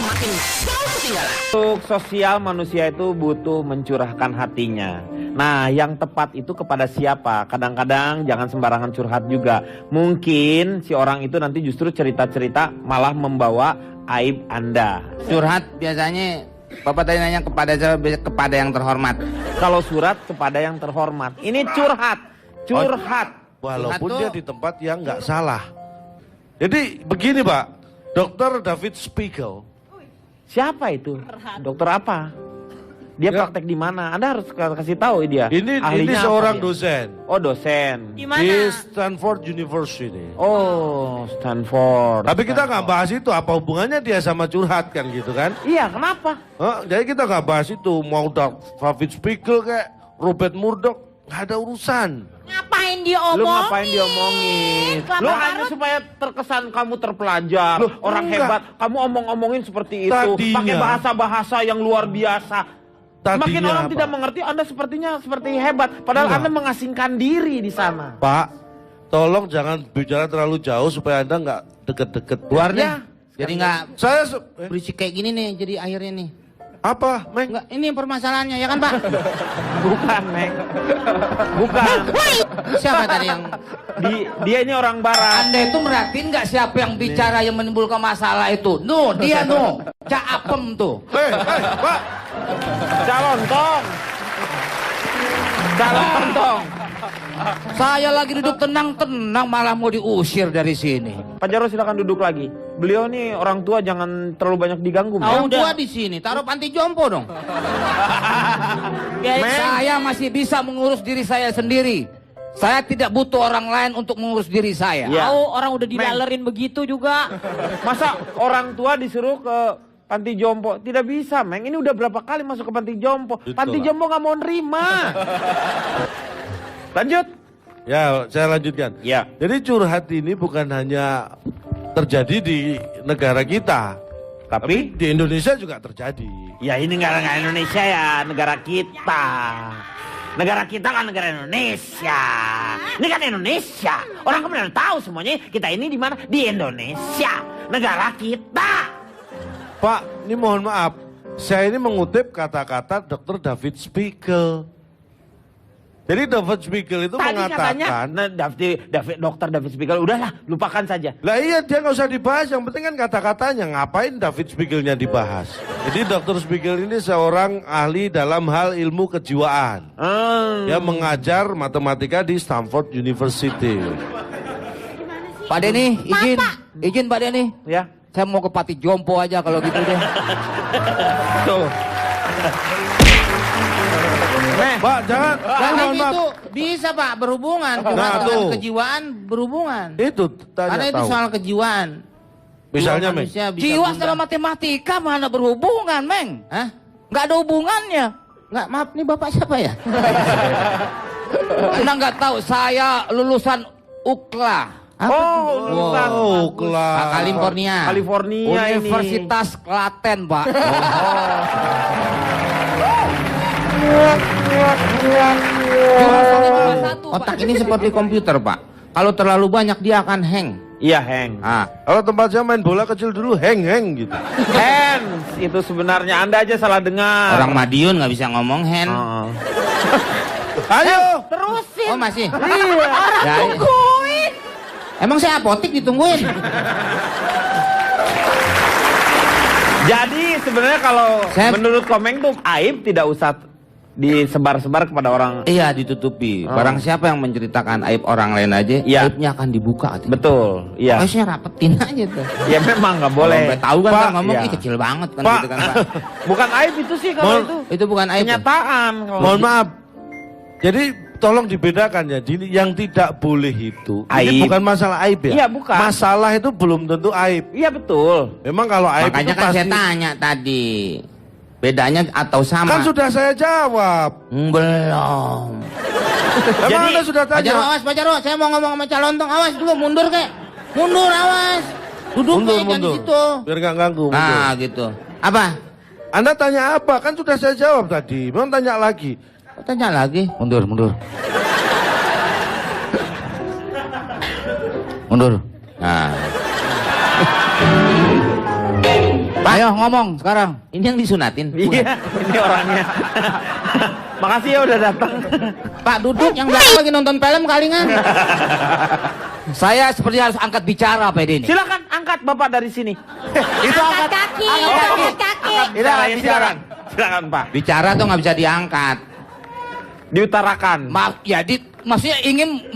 makin jauh ketinggalan. Untuk sosial manusia itu butuh mencurahkan hatinya. Nah, yang tepat itu kepada siapa? Kadang-kadang jangan sembarangan curhat juga. Mungkin si orang itu nanti justru cerita-cerita malah membawa aib Anda. Curhat biasanya Bapak tadi nanya kepada yang terhormat. Kalau surat kepada yang terhormat. Ini curhat. Curhat. Walaupun Curhat dia tuh. di tempat yang nggak salah. Jadi begini Pak, Dr. David Spiegel. Siapa itu? Dokter apa? Dia Ya. praktek di mana? Anda harus kasih tahu dia. Ini Ahlinya apa seorang dia? dosen Oh, dosen. Di di mana? Stanford University. Oh, Stanford. Tapi kita nggak bahas itu, apa hubungannya dia sama curhat kan gitu kan? Iya, kenapa? Jadi kita nggak bahas itu, mau David Spiegel kayak Robert Murdoch, nggak ada urusan. Ngapain dia omongin? Lu ngapain diomongin? Kelapa Lu parut. hanya supaya terkesan kamu terpelajar, Loh, orang enggak. hebat. Kamu omong-omongin seperti itu, Tadinya. pakai bahasa-bahasa yang luar biasa. Semakin Tadinya orang apa? tidak mengerti, Anda sepertinya seperti hebat. Padahal Enggak. Anda mengasingkan diri di sana. Pak, tolong jangan bicara terlalu jauh supaya Anda nggak deket-deket. Keluar deh. Ya. Jadi nggak Saya berisik kayak gini nih jadi akhirnya nih. apa, Meng? Enggak, ini permasalahannya ya kan Pak? Bukan, Nek. Bukan. Siapa tadi yang... Dia ini orang barat. Anda itu merhatiin nggak siapa yang bicara yang menimbulkan masalah itu? No, dia no. Cak Apem tuh. Pak, Calon tong. Calon tong. Saya lagi duduk tenang-tenang malah mau diusir dari sini. Pak Jarwo silakan duduk lagi. Beliau nih orang tua, jangan terlalu banyak diganggu. Orang Meng. tua di sini, taruh panti jompo dong. Saya masih bisa mengurus diri saya sendiri. Saya tidak butuh orang lain untuk mengurus diri saya. Ya. Tahu orang udah dilalerin begitu juga. Masa orang tua disuruh ke panti jompo? Tidak bisa, Meng. Ini udah berapa kali masuk ke panti jompo. Betul, Panti Pak. jompo nggak mau nerima. Lanjut. ya saya lanjutkan. Ya. Jadi curhat ini bukan hanya terjadi di negara kita, tapi di Indonesia juga terjadi. Ya ini negara Indonesia ya, negara kita. Negara kita kan negara Indonesia. Ini kan Indonesia. Orang kemudian tahu semuanya kita ini di mana? Di Indonesia. Negara kita. Pak, ini mohon maaf, saya ini mengutip kata-kata Dr. David Spiegel. Jadi David Spiegel itu Tadi mengatakan, katanya, nah, Dokter David Spiegel, udahlah, lupakan saja. lah iya dia nggak usah dibahas, yang penting kan kata-katanya, ngapain David Spiegelnya dibahas. Jadi Dr. Spiegel ini seorang ahli dalam hal ilmu kejiwaan. Dia mengajar matematika di Stanford University. Pak Denny, izin Pak Denny. Ya. Saya mau ke panti jompo aja kalau gitu deh. Tuh. Pak, jangan, Karena mohon maaf. itu bisa Pak berhubungan, cuma Nah, dengan tuh. kejiwaan berhubungan. Itu Karena tanya itu tahu. soal kejiwaan. Misalnya, Dua Meng. manusia bisa Jiwa bunda. sama matematika mana berhubungan, Meng? Hah? Nggak ada hubungannya. Nggak, maaf nih Bapak siapa ya? Anda nggak tahu, saya lulusan UKLA. Oh, lulusan Oh, kelas. California. California Universitas Klaten, Pak. Otak ini seperti komputer Pak. Kalau terlalu banyak dia akan hang. Iya, Heng. Ah, Kalau tempat saya main bola kecil dulu, heng gitu. Hands itu sebenarnya Anda aja salah dengar. orang Madiun nggak bisa ngomong hand. Oh. Ayo, Terusin. Oh masih. Iya. Ya, Tungguin. emang saya apotik ditungguin. Jadi sebenarnya kalau Saya- menurut Komeng tuh aib tidak usah disebar-sebar kepada orang. Iya ditutupi. Oh. Barang siapa yang menceritakan aib orang lain aja, Iya. aibnya akan dibuka. Betul, iya. Harusnya rapetin aja tuh. Ya memang nggak boleh. Kalau tahu kan Pak, kan ngomong iya. ih kecil banget kan Pak. gitu kan Pak. Bukan aib itu sih kalau Mohon- itu. Itu bukan aib. Kenyataan. kalau mohon gitu. maaf. Jadi tolong dibedakan ya. Jadi yang tidak boleh itu, ini Aib. bukan masalah aib ya. Iya, bukan. Masalah itu belum tentu aib. Iya betul. Memang kalau aib Makanya itu kan pasti. saya tanya tadi. Bedanya atau sama? Kan sudah saya jawab. Belum. Emang Jadi, Anda sudah Pak tanya? Jarwo, awas Pak Jarwo, saya mau ngomong sama calon tong, awas dulu mundur kek. Mundur awas. Duduk Mundur, kek, jangan di mundur. situ. Biar nggak ganggu. mundur. Nah, gitu. Apa? Anda tanya apa? Kan sudah saya jawab tadi. Memang tanya lagi. Kok tanya lagi? Mundur, mundur. Mundur. Nah. Ayo ngomong sekarang. Ini yang disunatin. Iya, ini orangnya. Makasih ya udah datang. Pak duduk yang belakang lagi nonton film kalingan. Saya seperti harus angkat bicara Pak ini. Silakan angkat Bapak dari sini. Itu Angkat kaki, angkat kaki. Silakan. Silakan Pak. Bicara tuh nggak bisa diangkat. Diutarakan. Maksudnya ingin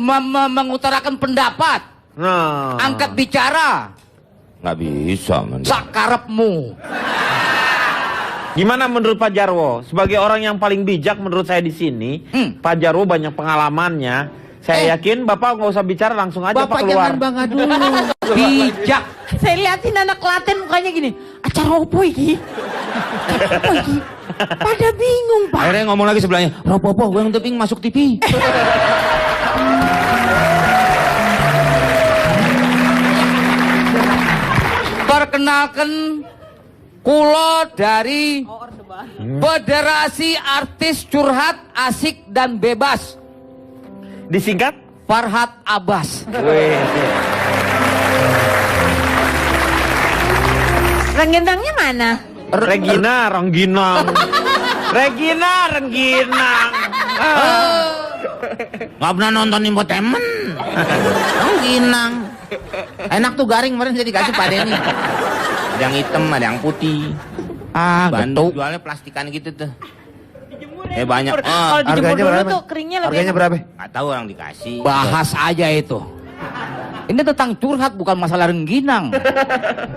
mengutarakan pendapat. Nah. Angkat bicara. Nggak bisa. Sakarepmu. Gimana menurut Pak Jarwo? Sebagai orang yang paling bijak menurut saya di sini, Pak Jarwo banyak pengalamannya. Saya yakin Bapak nggak usah bicara, langsung aja Pak keluar. jangan bangga dulu. Bijak. Saya liatin anak Klaten mukanya gini. Acara opo iki? Apa iki? Pada bingung, Pak. Akhirnya ngomong lagi sebelahnya. Ropopo, gue yang teping masuk TV. Perkenalkan kulo dari Federasi Artis Curhat Asik dan Bebas, Disingkat? Farhat Abbas. Rengginangnya mana? Regina Rengginang. Regina Rengginang. Nggak pernah nonton infotainment. Ginang. Enak tuh garing kemarin saya dikasih Pak Denny. Ada yang hitam, ada yang putih. Bandung jualnya plastikan gitu tuh. Banyak. Kalau dijemur dulu tuh keringnya lebih. Harganya berapa? Nggak tahu orang dikasih. Bahas aja itu. Ini tentang curhat bukan masalah rengginang.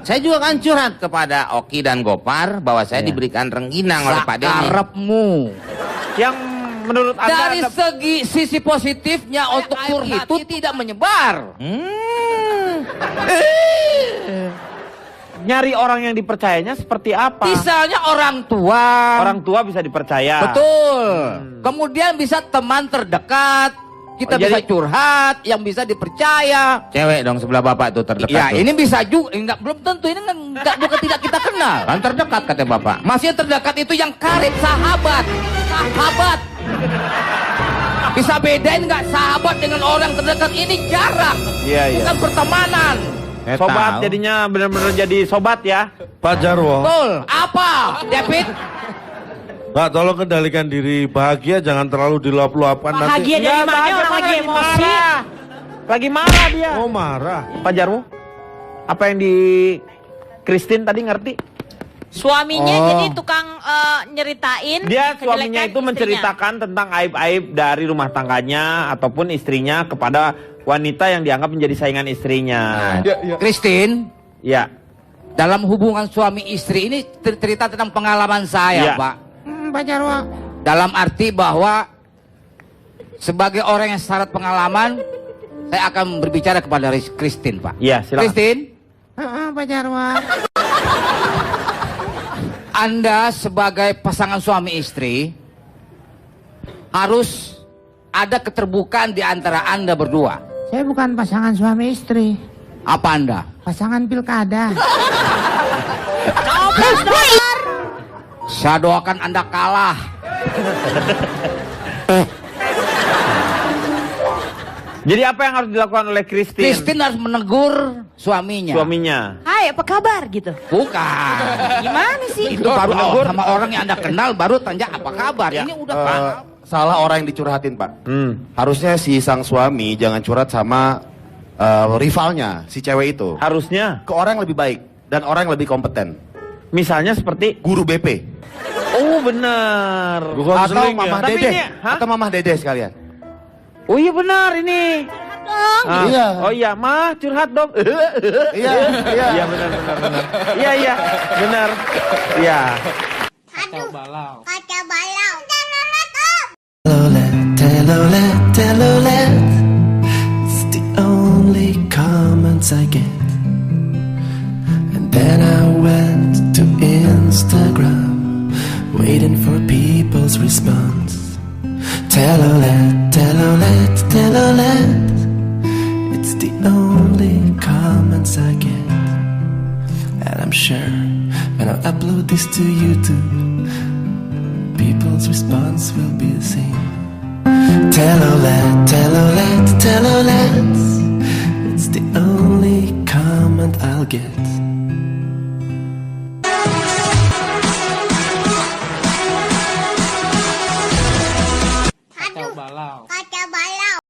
Saya juga kan curhat kepada Oki dan Gopar bahwa saya diberikan rengginang oleh Pak Denny. Sakarepmu. Yang menurut Anda Dari segi sisi positifnya untuk curhat itu tidak menyebar. nyari orang yang dipercayanya seperti apa? Misalnya orang tua. Orang tua bisa dipercaya. Betul. Kemudian bisa teman terdekat. Kita bisa curhat, yang bisa dipercaya. Cewek dong sebelah bapak tuh terdekat. Ya, tuh. ini bisa juga. Enggak, belum tentu. Ini enggak bukan tidak kita kenal. Kan terdekat kata bapak. Masih terdekat itu yang karib, sahabat. Sahabat. Bisa bedain nggak sahabat dengan orang terdekat ini jarak. Iya, iya. Bukan pertemanan. Sobat jadinya benar-benar jadi sobat ya. Pak Jarwo. Betul. Apa, David? Nggak, tolong kendalikan diri. Bahagia jangan terlalu diluap-luapkan nanti. Bahagia dari mana? Orang lagi emosi. Lagi marah dia. Oh, marah. Pak Jarwo, apa yang di Christine tadi ngerti? Suaminya jadi tukang nyeritain. Dia kejelekan suaminya itu istrinya. menceritakan tentang aib-aib dari rumah tangganya ataupun istrinya kepada wanita yang dianggap menjadi saingan istrinya. Christine, Ya. dalam hubungan suami istri ini cerita tentang pengalaman saya, Iya. Pak. Pak Jarwo. Dalam arti bahwa sebagai orang yang syarat pengalaman, saya akan berbicara kepada Christine, Pak. Iya, silakan. Christine, Pak Jarwo. Anda sebagai pasangan suami istri harus ada keterbukaan di antara Anda berdua. Saya bukan pasangan suami istri, Apa Anda? pasangan pilkada. Saya doakan Anda kalah. Jadi apa yang harus dilakukan oleh Christine? Christine harus menegur suaminya. Suaminya. Hai, apa kabar gitu? Bukan. Gimana sih? Itu baru sama orang yang Anda kenal baru tanya apa kabar. Ini udah Salah orang yang dicurhatin, Pak. Hmm. Harusnya si sang suami jangan curhat sama rivalnya, si cewek itu. Harusnya. Ke orang yang lebih baik dan orang yang lebih kompeten. Misalnya seperti Guru BP. oh benar. Guru Atau konseling ya. Mamah Tapi Dede. ini, hah? Atau Mamah Dede sekalian. Oh iya benar ini. Ah, Iya. Oh iya, mah curhat dong. Iya, iya. Iya benar benar benar. Iya iya, benar. Iya. Telolet, it's the only comments I get. And then I went to Instagram, waiting for people's response. Telolet, it's the only comments I get. And I'm sure when I upload this to YouTube, people's response will be the same. Telolet, it's the only comment I'll get. Balau.